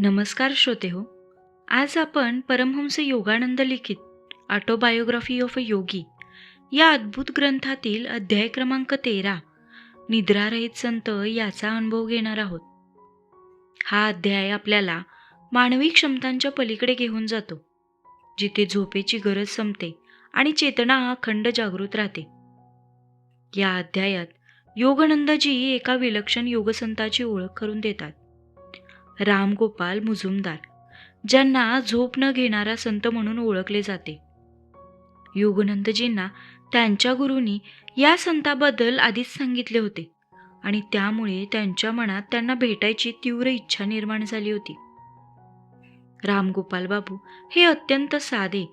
नमस्कार श्रोते हो. आज आपण परमहंस योगानंद लिखित ऑटोबायोग्राफी ऑफ अ योगी या अद्भुत ग्रंथातील अध्याय क्रमांक 13 निद्रारहित संत याचा अनुभव घेणार आहोत. हा अध्याय आपल्याला मानवी क्षमतांच्या पलीकडे घेऊन जातो, जिथे झोपेची गरज संपते आणि चेतना अखंड जागृत राहते. या अध्यायात योगानंदजी एका विलक्षण योगसंताची ओळख करून देतात, रामगोपाल मुजुमदार, ज्यांना झोप न घेणारा संत म्हणून ओळखले जाते. योगानंदजींना त्यांच्या गुरूंनी या संताबद्दल आधीच सांगितले होते आणि त्यामुळे त्यांच्या मनात त्यांना भेटायची तीव्र इच्छा निर्माण झाली होती. रामगोपाल बाबू हे अत्यंत साधे,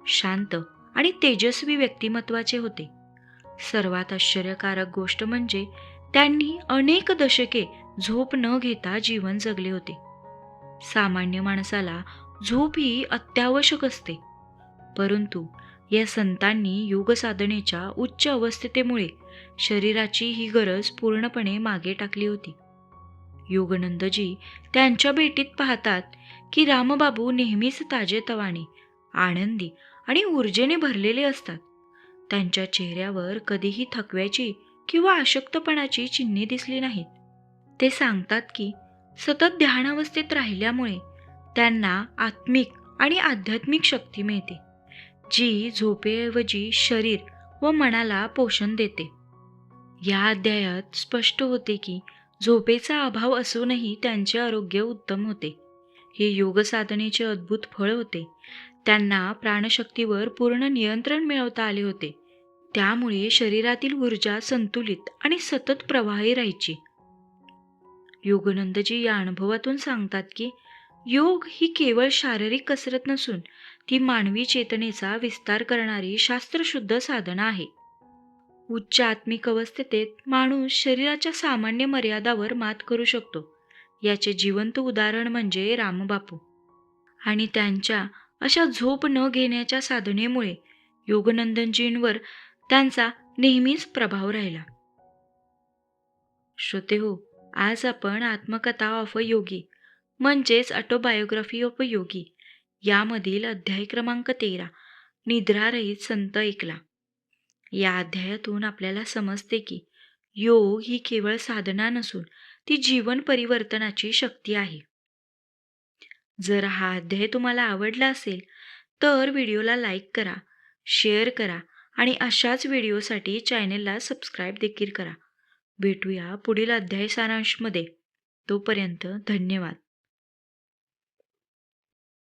शांत आणि तेजस्वी व्यक्तिमत्वाचे होते. सर्वात आश्चर्यकारक गोष्ट म्हणजे त्यांनी अनेक दशके झोप न घेता जीवन जगले होते. सामान्य माणसाला झोप ही अत्यावश्यक असते, परंतु या संतांनी योग साधनेच्या उच्च अवस्थेमुळे शरीराची ही गरज पूर्णपणे मागे टाकली होती. योगानंदजी त्यांच्या भेटीत पाहतात की रामबाबू नेहमीच ताजेतवाने, आनंदी आणि ऊर्जेने भरलेले असतात. त्यांच्या चेहऱ्यावर कधीही थकव्याची किंवा अशक्तपणाची चिन्हे दिसली नाहीत. ते सांगतात की सतत ध्यानावस्थेत राहिल्यामुळे त्यांना आत्मिक आणि आध्यात्मिक शक्ती मिळते, जी झोपेऐवजी शरीर व मनाला पोषण देते. या अध्यायात स्पष्ट होते की झोपेचा अभाव असूनही त्यांचे आरोग्य उत्तम होते. हे योग साधनेचे अद्भुत फळ होते. त्यांना प्राणशक्तीवर पूर्ण नियंत्रण मिळवता आले होते. त्यामुळे शरीरातील ऊर्जा संतुलित आणि सतत प्रवाही राहायची. योगानंदजी या अनुभवातून सांगतात की योग ही केवळ शारीरिक कसरत नसून ती मानवी चेतनेचा विस्तार करणारी शास्त्रशुद्ध साधना आहे. उच्च आत्मिक अवस्थेत माणूस शरीराच्या सामान्य मर्यादावर मात करू शकतो. याचे जिवंत उदाहरण म्हणजे रामबापू. आणि त्यांच्या अशा झोप न घेण्याच्या साधनेमुळे योगानंदजींवर त्यांचा नेहमीच प्रभाव राहिला. श्रोते हो, आज आपण आत्मकथा ऑफ अ योगी म्हणजेच ऑटोबायोग्राफी ऑफ अ योगी यामधील अध्याय क्रमांक 13 निद्रारहित संत ऐकला. या अध्यायातून आपल्याला समजते की योग ही केवळ साधना नसून ती जीवन परिवर्तनाची शक्ती आहे. जर हा अध्याय तुम्हाला आवडला असेल तर व्हिडिओला लाईक करा, शेअर करा आणि अशाच व्हिडिओसाठी चॅनेलला सबस्क्राईब देखील करा. भेटूया पुढील अध्याय सारांशमध्ये. तोपर्यंत धन्यवाद.